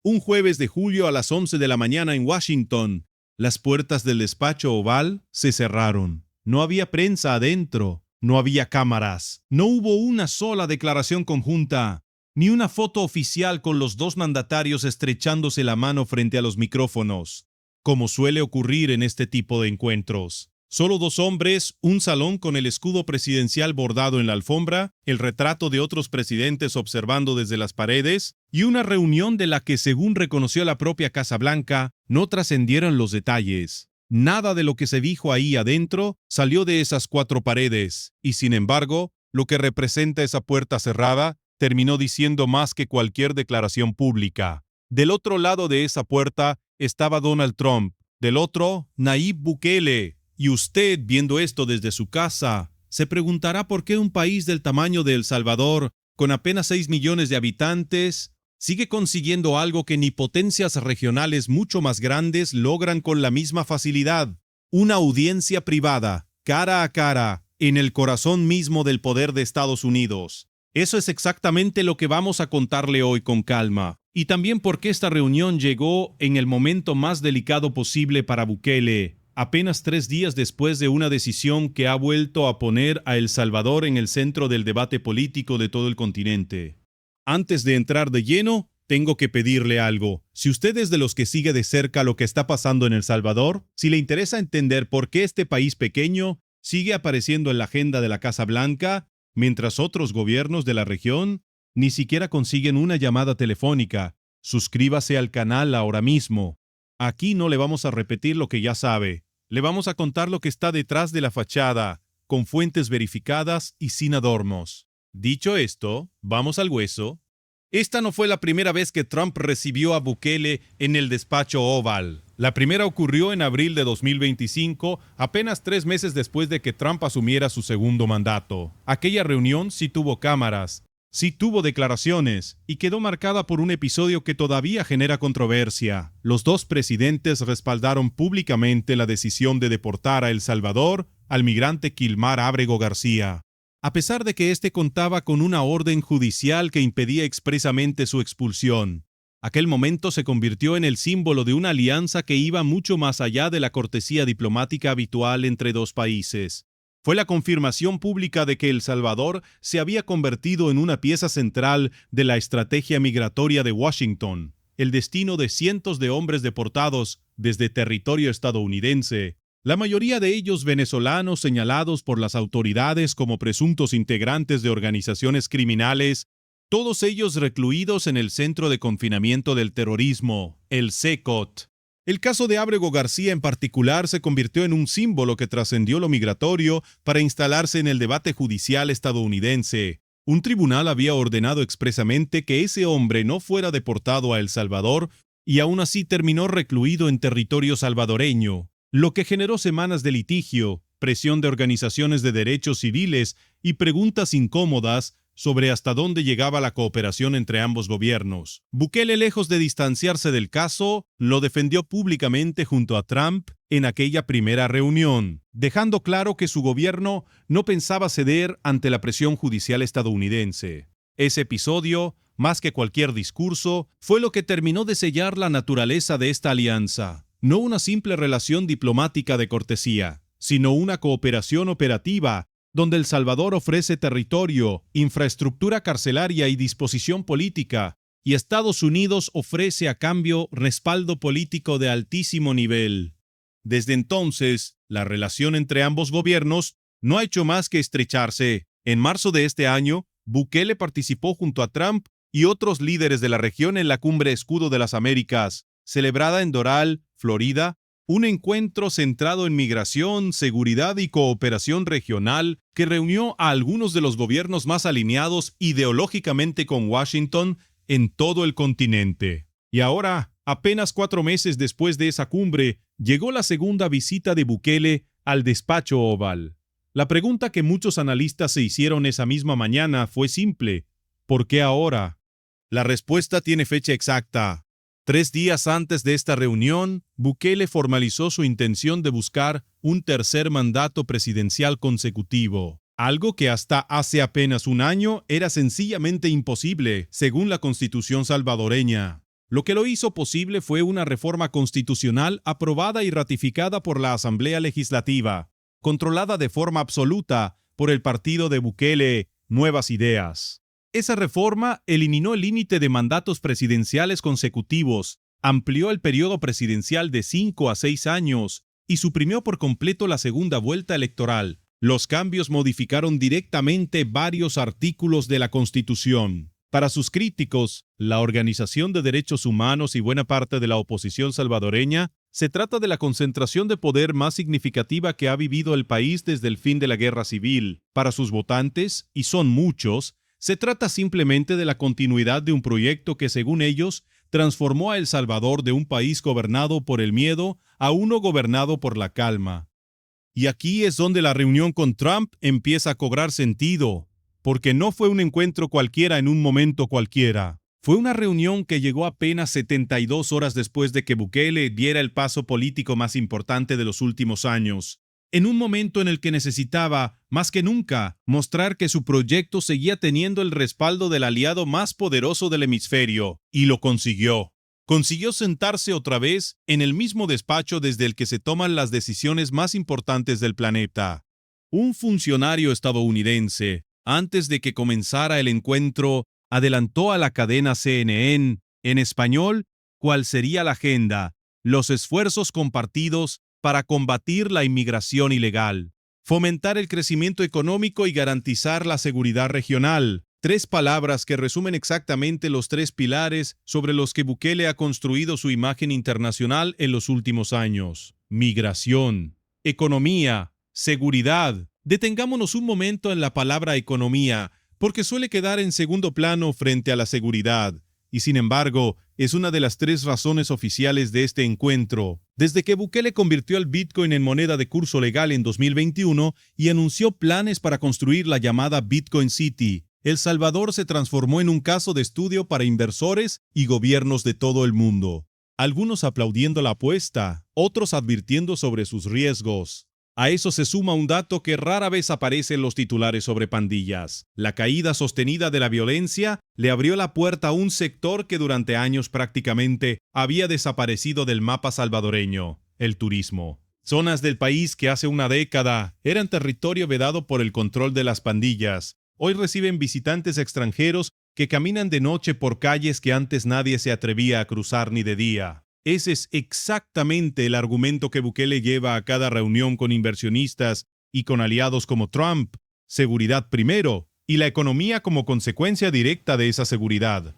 Un jueves de julio a las 11 de la mañana en Washington, las puertas del despacho oval se cerraron. No había prensa adentro, no había cámaras, no hubo una sola declaración conjunta, ni una foto oficial con los dos mandatarios estrechándose la mano frente a los micrófonos, como suele ocurrir en este tipo de encuentros. Solo dos hombres, un salón con el escudo presidencial bordado en la alfombra, el retrato de otros presidentes observando desde las paredes, y una reunión de la que, según reconoció la propia Casa Blanca, no trascendieron los detalles. Nada de lo que se dijo ahí adentro salió de esas cuatro paredes, y sin embargo, lo que representa esa puerta cerrada terminó diciendo más que cualquier declaración pública. Del otro lado de esa puerta estaba Donald Trump, del otro, Nayib Bukele. Y usted, viendo esto desde su casa, se preguntará por qué un país del tamaño de El Salvador, con apenas 6 millones de habitantes, sigue consiguiendo algo que ni potencias regionales mucho más grandes logran con la misma facilidad: una audiencia privada, cara a cara, en el corazón mismo del poder de Estados Unidos. Eso es exactamente lo que vamos a contarle hoy con calma. Y también por qué esta reunión llegó en el momento más delicado posible para Bukele, apenas 3 días después de una decisión que ha vuelto a poner a El Salvador en el centro del debate político de todo el continente. Antes de entrar de lleno, tengo que pedirle algo. Si usted es de los que sigue de cerca lo que está pasando en El Salvador, si le interesa entender por qué este país pequeño sigue apareciendo en la agenda de la Casa Blanca, mientras otros gobiernos de la región ni siquiera consiguen una llamada telefónica, suscríbase al canal ahora mismo. Aquí no le vamos a repetir lo que ya sabe. Le vamos a contar lo que está detrás de la fachada, con fuentes verificadas y sin adornos. Dicho esto, vamos al hueso. Esta no fue la primera vez que Trump recibió a Bukele en el despacho Oval. La primera ocurrió en abril de 2025, apenas 3 meses después de que Trump asumiera su segundo mandato. Aquella reunión sí tuvo cámaras, sí tuvo declaraciones, y quedó marcada por un episodio que todavía genera controversia. Los dos presidentes respaldaron públicamente la decisión de deportar a El Salvador al migrante Kilmar Ábrego García, a pesar de que éste contaba con una orden judicial que impedía expresamente su expulsión. Aquel momento se convirtió en el símbolo de una alianza que iba mucho más allá de la cortesía diplomática habitual entre dos países. Fue la confirmación pública de que El Salvador se había convertido en una pieza central de la estrategia migratoria de Washington. El destino de cientos de hombres deportados desde territorio estadounidense, la mayoría de ellos venezolanos señalados por las autoridades como presuntos integrantes de organizaciones criminales, todos ellos recluidos en el Centro de Confinamiento del Terrorismo, el CECOT. El caso de Ábrego García en particular se convirtió en un símbolo que trascendió lo migratorio para instalarse en el debate judicial estadounidense. Un tribunal había ordenado expresamente que ese hombre no fuera deportado a El Salvador y aún así terminó recluido en territorio salvadoreño, lo que generó semanas de litigio, presión de organizaciones de derechos civiles y preguntas incómodas sobre hasta dónde llegaba la cooperación entre ambos gobiernos. Bukele, lejos de distanciarse del caso, lo defendió públicamente junto a Trump en aquella primera reunión, dejando claro que su gobierno no pensaba ceder ante la presión judicial estadounidense. Ese episodio, más que cualquier discurso, fue lo que terminó de sellar la naturaleza de esta alianza. No una simple relación diplomática de cortesía, sino una cooperación operativa donde El Salvador ofrece territorio, infraestructura carcelaria y disposición política, y Estados Unidos ofrece a cambio respaldo político de altísimo nivel. Desde entonces, la relación entre ambos gobiernos no ha hecho más que estrecharse. En marzo de este año, Bukele participó junto a Trump y otros líderes de la región en la Cumbre Escudo de las Américas, celebrada en Doral, Florida, un encuentro centrado en migración, seguridad y cooperación regional que reunió a algunos de los gobiernos más alineados ideológicamente con Washington en todo el continente. Y ahora, apenas 4 meses después de esa cumbre, llegó la segunda visita de Bukele al despacho Oval. La pregunta que muchos analistas se hicieron esa misma mañana fue simple: ¿por qué ahora? La respuesta tiene fecha exacta. 3 días antes de esta reunión, Bukele formalizó su intención de buscar un tercer mandato presidencial consecutivo, algo que hasta hace apenas un año era sencillamente imposible, según la Constitución salvadoreña. Lo que lo hizo posible fue una reforma constitucional aprobada y ratificada por la Asamblea Legislativa, controlada de forma absoluta por el partido de Bukele, Nuevas Ideas. Esa reforma eliminó el límite de mandatos presidenciales consecutivos, amplió el periodo presidencial de 5 a 6 años y suprimió por completo la segunda vuelta electoral. Los cambios modificaron directamente varios artículos de la Constitución. Para sus críticos, la Organización de Derechos Humanos y buena parte de la oposición salvadoreña, se trata de la concentración de poder más significativa que ha vivido el país desde el fin de la guerra civil. Para sus votantes, y son muchos, se trata simplemente de la continuidad de un proyecto que, según ellos, transformó a El Salvador de un país gobernado por el miedo a uno gobernado por la calma. Y aquí es donde la reunión con Trump empieza a cobrar sentido, porque no fue un encuentro cualquiera en un momento cualquiera. Fue una reunión que llegó apenas 72 horas después de que Bukele diera el paso político más importante de los últimos años, en un momento en el que necesitaba, más que nunca, mostrar que su proyecto seguía teniendo el respaldo del aliado más poderoso del hemisferio, y lo consiguió. Consiguió sentarse otra vez en el mismo despacho desde el que se toman las decisiones más importantes del planeta. Un funcionario estadounidense, antes de que comenzara el encuentro, adelantó a la cadena CNN, en español, cuál sería la agenda, los esfuerzos compartidos para combatir la inmigración ilegal, fomentar el crecimiento económico y garantizar la seguridad regional. 3 palabras que resumen exactamente los 3 pilares sobre los que Bukele ha construido su imagen internacional en los últimos años: migración, economía, seguridad. Detengámonos un momento en la palabra economía, porque suele quedar en segundo plano frente a la seguridad, y sin embargo, es una de las 3 razones oficiales de este encuentro. Desde que Bukele convirtió el Bitcoin en moneda de curso legal en 2021 y anunció planes para construir la llamada Bitcoin City, El Salvador se transformó en un caso de estudio para inversores y gobiernos de todo el mundo. Algunos aplaudiendo la apuesta, otros advirtiendo sobre sus riesgos. A eso se suma un dato que rara vez aparece en los titulares sobre pandillas. La caída sostenida de la violencia le abrió la puerta a un sector que durante años prácticamente había desaparecido del mapa salvadoreño: el turismo. Zonas del país que hace una década eran territorio vedado por el control de las pandillas, hoy reciben visitantes extranjeros que caminan de noche por calles que antes nadie se atrevía a cruzar ni de día. Ese es exactamente el argumento que Bukele lleva a cada reunión con inversionistas y con aliados como Trump: seguridad primero, y la economía como consecuencia directa de esa seguridad.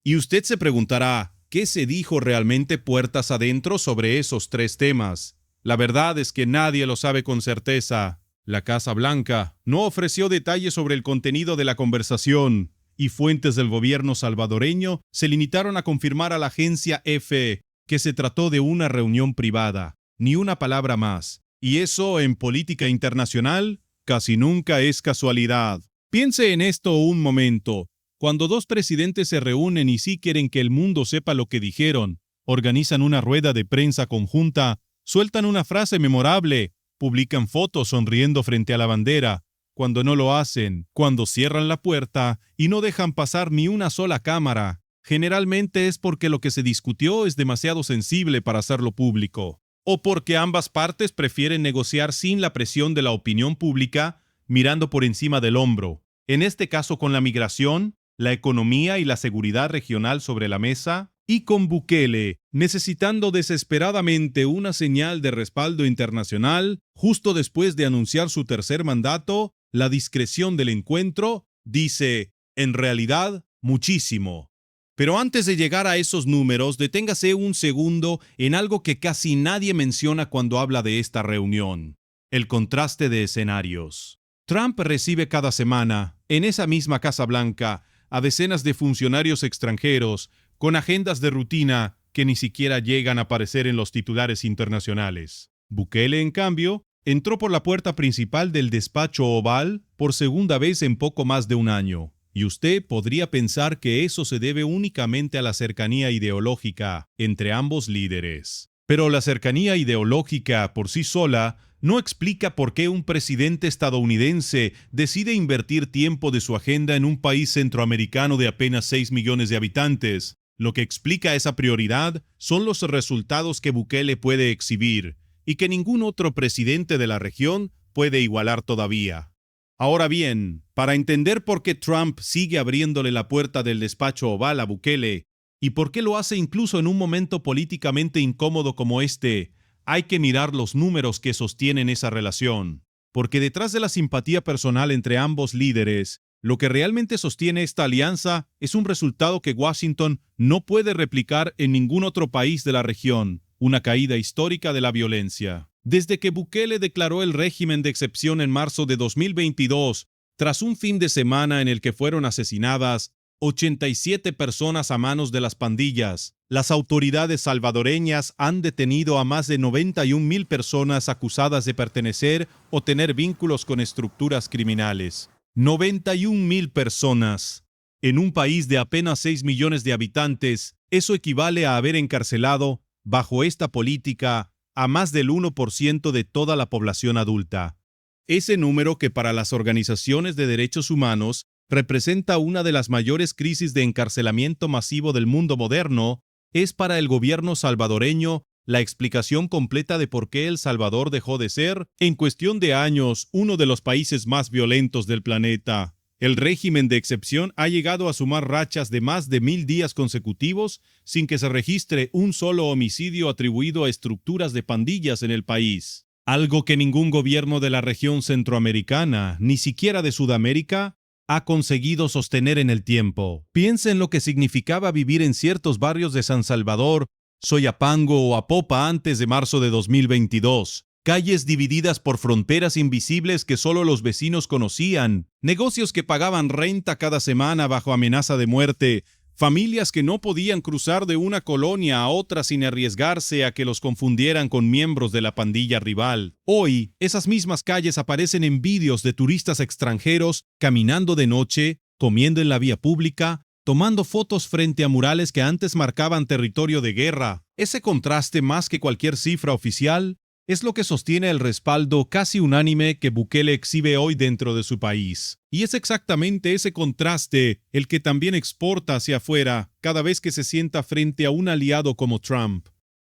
Y usted se preguntará, ¿qué se dijo realmente puertas adentro sobre esos 3 temas? La verdad es que nadie lo sabe con certeza. La Casa Blanca no ofreció detalles sobre el contenido de la conversación, y fuentes del gobierno salvadoreño se limitaron a confirmar a la agencia EFE que se trató de una reunión privada, ni una palabra más. Y eso, en política internacional, casi nunca es casualidad. Piense en esto un momento. Cuando 2 presidentes se reúnen y sí quieren que el mundo sepa lo que dijeron, organizan una rueda de prensa conjunta, sueltan una frase memorable, publican fotos sonriendo frente a la bandera. Cuando no lo hacen, cuando cierran la puerta y no dejan pasar ni una sola cámara, generalmente es porque lo que se discutió es demasiado sensible para hacerlo público, o porque ambas partes prefieren negociar sin la presión de la opinión pública, mirando por encima del hombro. En este caso, con la migración, la economía y la seguridad regional sobre la mesa, y con Bukele necesitando desesperadamente una señal de respaldo internacional, justo después de anunciar su tercer mandato, la discreción del encuentro dice, en realidad, muchísimo. Pero antes de llegar a esos números, deténgase un segundo en algo que casi nadie menciona cuando habla de esta reunión: el contraste de escenarios. Trump recibe cada semana, en esa misma Casa Blanca, a decenas de funcionarios extranjeros con agendas de rutina que ni siquiera llegan a aparecer en los titulares internacionales. Bukele, en cambio, entró por la puerta principal del despacho oval por segunda vez en poco más de un año. Y usted podría pensar que eso se debe únicamente a la cercanía ideológica entre ambos líderes. Pero la cercanía ideológica por sí sola no explica por qué un presidente estadounidense decide invertir tiempo de su agenda en un país centroamericano de apenas 6 millones de habitantes, Lo que explica esa prioridad son los resultados que Bukele puede exhibir y que ningún otro presidente de la región puede igualar todavía. Ahora bien, para entender por qué Trump sigue abriéndole la puerta del despacho oval a Bukele y por qué lo hace incluso en un momento políticamente incómodo como este, hay que mirar los números que sostienen esa relación. Porque detrás de la simpatía personal entre ambos líderes, lo que realmente sostiene esta alianza es un resultado que Washington no puede replicar en ningún otro país de la región: una caída histórica de la violencia. Desde que Bukele declaró el régimen de excepción en marzo de 2022, tras un fin de semana en el que fueron asesinadas 87 personas a manos de las pandillas, las autoridades salvadoreñas han detenido a más de 91,000 personas acusadas de pertenecer o tener vínculos con estructuras criminales. 91,000 personas. En un país de apenas 6 millones de habitantes, eso equivale a haber encarcelado, bajo esta política, a más del 1% de toda la población adulta. Ese número, que para las organizaciones de derechos humanos representa una de las mayores crisis de encarcelamiento masivo del mundo moderno, es para el gobierno salvadoreño la explicación completa de por qué El Salvador dejó de ser, en cuestión de años, uno de los países más violentos del planeta. El régimen de excepción ha llegado a sumar rachas de más de 1,000 días consecutivos sin que se registre un solo homicidio atribuido a estructuras de pandillas en el país. Algo que ningún gobierno de la región centroamericana, ni siquiera de Sudamérica, ha conseguido sostener en el tiempo. Piensa en lo que significaba vivir en ciertos barrios de San Salvador, Soyapango o Apopa antes de marzo de 2022. Calles divididas por fronteras invisibles que solo los vecinos conocían, negocios que pagaban renta cada semana bajo amenaza de muerte, familias que no podían cruzar de una colonia a otra sin arriesgarse a que los confundieran con miembros de la pandilla rival. Hoy, esas mismas calles aparecen en vídeos de turistas extranjeros caminando de noche, comiendo en la vía pública, tomando fotos frente a murales que antes marcaban territorio de guerra. Ese contraste, más que cualquier cifra oficial, es lo que sostiene el respaldo casi unánime que Bukele exhibe hoy dentro de su país. Y es exactamente ese contraste el que también exporta hacia afuera cada vez que se sienta frente a un aliado como Trump.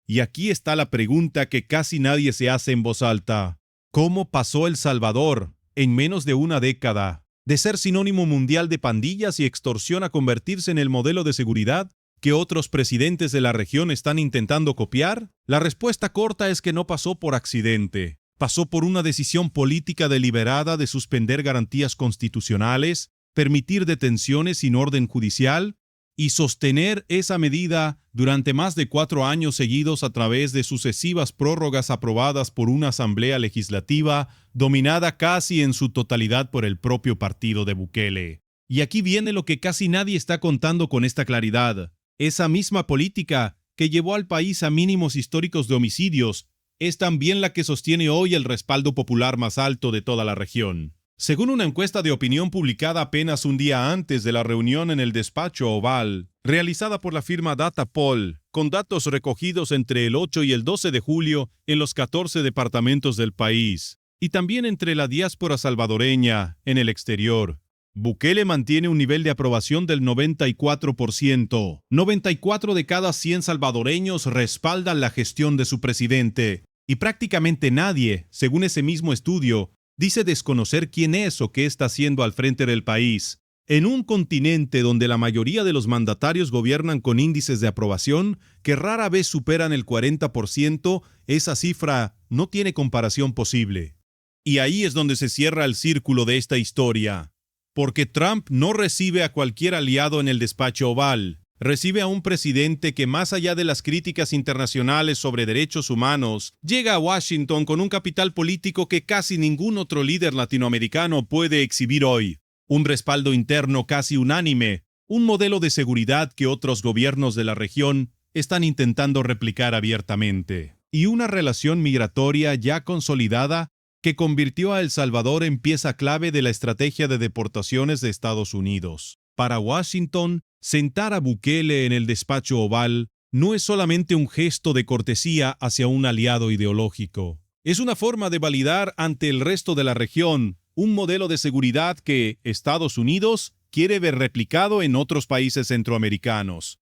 Y aquí está la pregunta que casi nadie se hace en voz alta. ¿Cómo pasó El Salvador, en menos de una década, de ser sinónimo mundial de pandillas y extorsión a convertirse en el modelo de seguridad que otros presidentes de la región están intentando copiar? La respuesta corta es que no pasó por accidente. Pasó por una decisión política deliberada de suspender garantías constitucionales, permitir detenciones sin orden judicial y sostener esa medida durante más de 4 años seguidos a través de sucesivas prórrogas aprobadas por una asamblea legislativa dominada casi en su totalidad por el propio partido de Bukele. Y aquí viene lo que casi nadie está contando con esta claridad. Esa misma política que llevó al país a mínimos históricos de homicidios es también la que sostiene hoy el respaldo popular más alto de toda la región. Según una encuesta de opinión publicada apenas un día antes de la reunión en el despacho oval, realizada por la firma Datapol, con datos recogidos entre el 8 y el 12 de julio en los 14 departamentos del país, y también entre la diáspora salvadoreña en el exterior, Bukele mantiene un nivel de aprobación del 94%. 94 de cada 100 salvadoreños respaldan la gestión de su presidente, y prácticamente nadie, según ese mismo estudio, dice desconocer quién es o qué está haciendo al frente del país. En un continente donde la mayoría de los mandatarios gobiernan con índices de aprobación que rara vez superan el 40%, esa cifra no tiene comparación posible. Y ahí es donde se cierra el círculo de esta historia. Porque Trump no recibe a cualquier aliado en el despacho oval. Recibe a un presidente que, más allá de las críticas internacionales sobre derechos humanos, llega a Washington con un capital político que casi ningún otro líder latinoamericano puede exhibir hoy. Un respaldo interno casi unánime, un modelo de seguridad que otros gobiernos de la región están intentando replicar abiertamente, y una relación migratoria ya consolidada que convirtió a El Salvador en pieza clave de la estrategia de deportaciones de Estados Unidos. Para Washington, sentar a Bukele en el despacho oval no es solamente un gesto de cortesía hacia un aliado ideológico. Es una forma de validar ante el resto de la región un modelo de seguridad que Estados Unidos quiere ver replicado en otros países centroamericanos.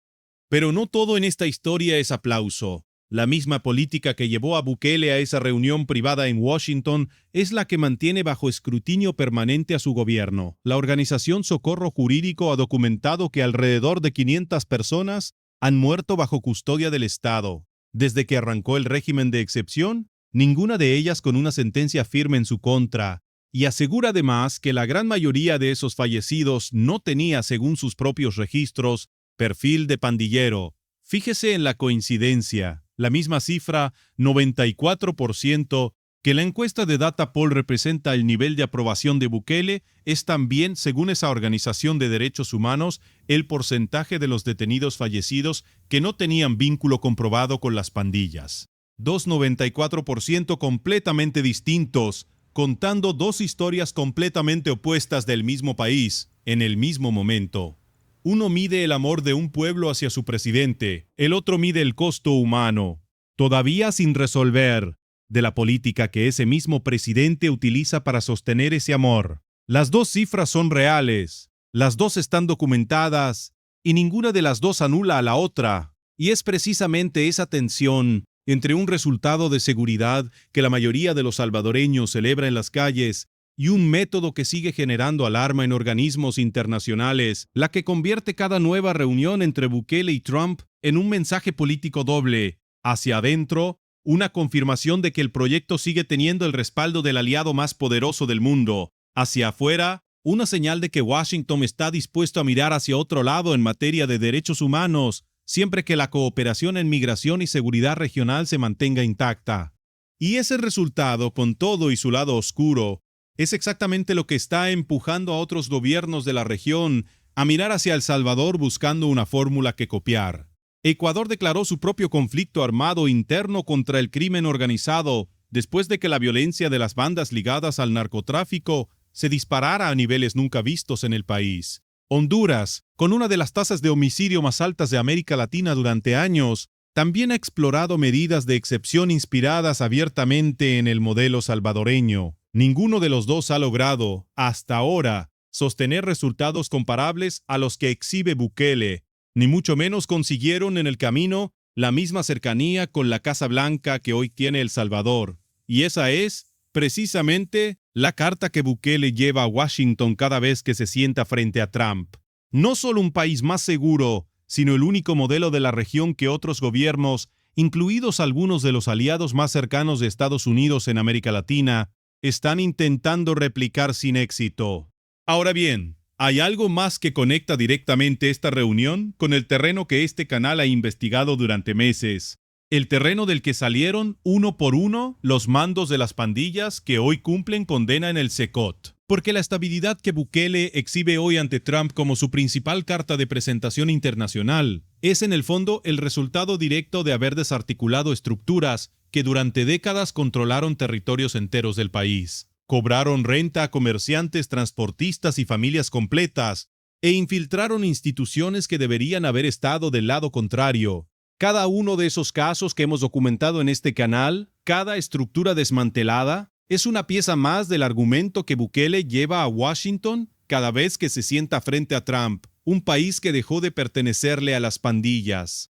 Pero no todo en esta historia es aplauso. La misma política que llevó a Bukele a esa reunión privada en Washington es la que mantiene bajo escrutinio permanente a su gobierno. La organización Socorro Jurídico ha documentado que alrededor de 500 personas han muerto bajo custodia del Estado. Desde que arrancó el régimen de excepción, ninguna de ellas con una sentencia firme en su contra, y asegura además que la gran mayoría de esos fallecidos no tenía, según sus propios registros, perfil de pandillero. Fíjese en la coincidencia, la misma cifra, 94%, que la encuesta de Datapoll representa el nivel de aprobación de Bukele, es también, según esa organización de derechos humanos, el porcentaje de los detenidos fallecidos que no tenían vínculo comprobado con las pandillas. 94% completamente distintos, contando dos historias completamente opuestas del mismo país, en el mismo momento. Uno mide el amor de un pueblo hacia su presidente, el otro mide el costo humano, todavía sin resolver, de la política que ese mismo presidente utiliza para sostener ese amor. Las dos cifras son reales, las dos están documentadas, y ninguna de las dos anula a la otra. Y es precisamente esa tensión entre un resultado de seguridad que la mayoría de los salvadoreños celebra en las calles y un método que sigue generando alarma en organismos internacionales, la que convierte cada nueva reunión entre Bukele y Trump en un mensaje político doble. Hacia adentro, una confirmación de que el proyecto sigue teniendo el respaldo del aliado más poderoso del mundo. Hacia afuera, una señal de que Washington está dispuesto a mirar hacia otro lado en materia de derechos humanos, siempre que la cooperación en migración y seguridad regional se mantenga intacta. Y ese resultado, con todo y su lado oscuro, es exactamente lo que está empujando a otros gobiernos de la región a mirar hacia El Salvador buscando una fórmula que copiar. Ecuador declaró su propio conflicto armado interno contra el crimen organizado después de que la violencia de las bandas ligadas al narcotráfico se disparara a niveles nunca vistos en el país. Honduras, con una de las tasas de homicidio más altas de América Latina durante años, también ha explorado medidas de excepción inspiradas abiertamente en el modelo salvadoreño. Ninguno de los dos ha logrado, hasta ahora, sostener resultados comparables a los que exhibe Bukele, ni mucho menos consiguieron en el camino la misma cercanía con la Casa Blanca que hoy tiene El Salvador. Y esa es, precisamente, la carta que Bukele lleva a Washington cada vez que se sienta frente a Trump. No solo un país más seguro, sino el único modelo de la región que otros gobiernos, incluidos algunos de los aliados más cercanos de Estados Unidos en América Latina, están intentando replicar sin éxito. Ahora bien, hay algo más que conecta directamente esta reunión con el terreno que este canal ha investigado durante meses. El terreno del que salieron uno por uno los mandos de las pandillas que hoy cumplen condena en el SECOT. Porque la estabilidad que Bukele exhibe hoy ante Trump como su principal carta de presentación internacional es en el fondo el resultado directo de haber desarticulado estructuras que durante décadas controlaron territorios enteros del país. Cobraron renta a comerciantes, transportistas y familias completas, e infiltraron instituciones que deberían haber estado del lado contrario. Cada uno de esos casos que hemos documentado en este canal, cada estructura desmantelada, es una pieza más del argumento que Bukele lleva a Washington cada vez que se sienta frente a Trump, un país que dejó de pertenecerle a las pandillas.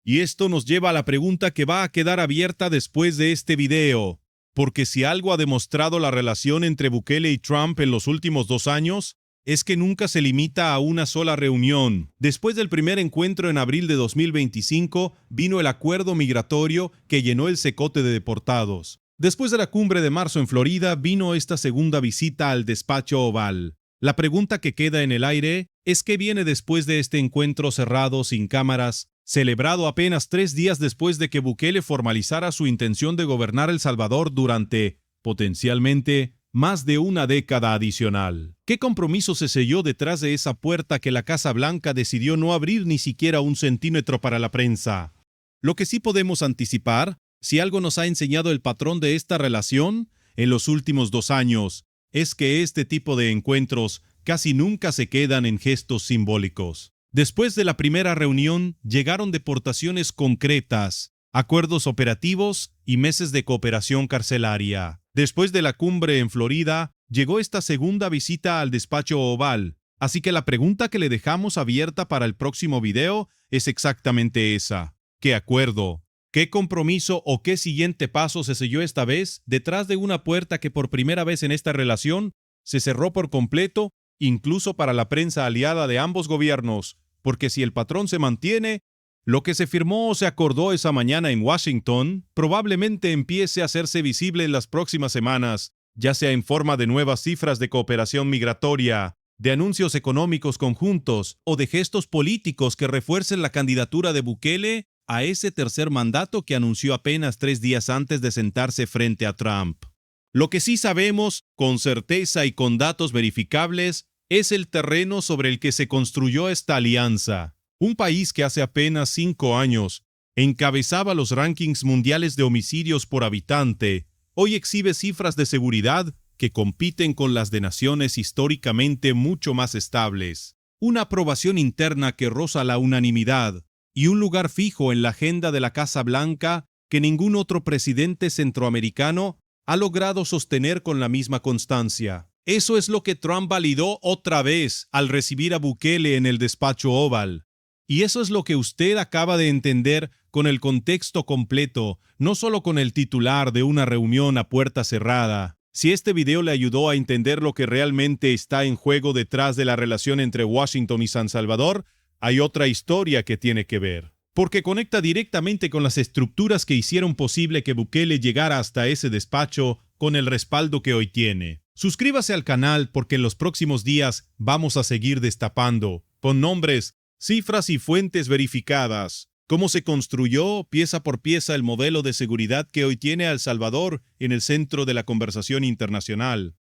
Y esto nos lleva a la pregunta que va a quedar abierta después de este video, porque si algo ha demostrado la relación entre Bukele y Trump en los últimos 2 años, es que nunca se limita a una sola reunión. Después del primer encuentro en abril de 2025, vino el acuerdo migratorio que llenó el secote de deportados. Después de la cumbre de marzo en Florida, vino esta segunda visita al despacho Oval. La pregunta que queda en el aire es qué viene después de este encuentro cerrado sin cámaras, celebrado apenas 3 días después de que Bukele formalizara su intención de gobernar El Salvador durante, potencialmente, más de una década adicional. ¿Qué compromiso se selló detrás de esa puerta que la Casa Blanca decidió no abrir ni siquiera 1 centímetro para la prensa? Lo que sí podemos anticipar, si algo nos ha enseñado el patrón de esta relación en los últimos 2 años, es que este tipo de encuentros casi nunca se quedan en gestos simbólicos. Después de la primera reunión, llegaron deportaciones concretas, acuerdos operativos y meses de cooperación carcelaria. Después de la cumbre en Florida, llegó esta segunda visita al despacho Oval, Así que la pregunta que le dejamos abierta para el próximo video es exactamente esa. ¿Qué acuerdo? ¿Qué compromiso o qué siguiente paso se selló esta vez detrás de una puerta que por primera vez en esta relación se cerró por completo, incluso para la prensa aliada de ambos gobiernos? Porque si el patrón se mantiene, lo que se firmó o se acordó esa mañana en Washington probablemente empiece a hacerse visible en las próximas semanas, ya sea en forma de nuevas cifras de cooperación migratoria, de anuncios económicos conjuntos o de gestos políticos que refuercen la candidatura de Bukele a ese tercer mandato que anunció apenas 3 días antes de sentarse frente a Trump. Lo que sí sabemos, con certeza y con datos verificables, es el terreno sobre el que se construyó esta alianza. Un país que hace apenas 5 años encabezaba los rankings mundiales de homicidios por habitante, hoy exhibe cifras de seguridad que compiten con las de naciones históricamente mucho más estables. Una aprobación interna que roza la unanimidad y un lugar fijo en la agenda de la Casa Blanca que ningún otro presidente centroamericano ha logrado sostener con la misma constancia. Eso es lo que Trump validó otra vez al recibir a Bukele en el despacho Oval. Y eso es lo que usted acaba de entender con el contexto completo, no solo con el titular de una reunión a puerta cerrada. Si este video le ayudó a entender lo que realmente está en juego detrás de la relación entre Washington y San Salvador, hay otra historia que tiene que ver, porque conecta directamente con las estructuras que hicieron posible que Bukele llegara hasta ese despacho con el respaldo que hoy tiene. Suscríbase al canal porque en los próximos días vamos a seguir destapando, con nombres, cifras y fuentes verificadas, cómo se construyó pieza por pieza el modelo de seguridad que hoy tiene a El Salvador en el centro de la conversación internacional.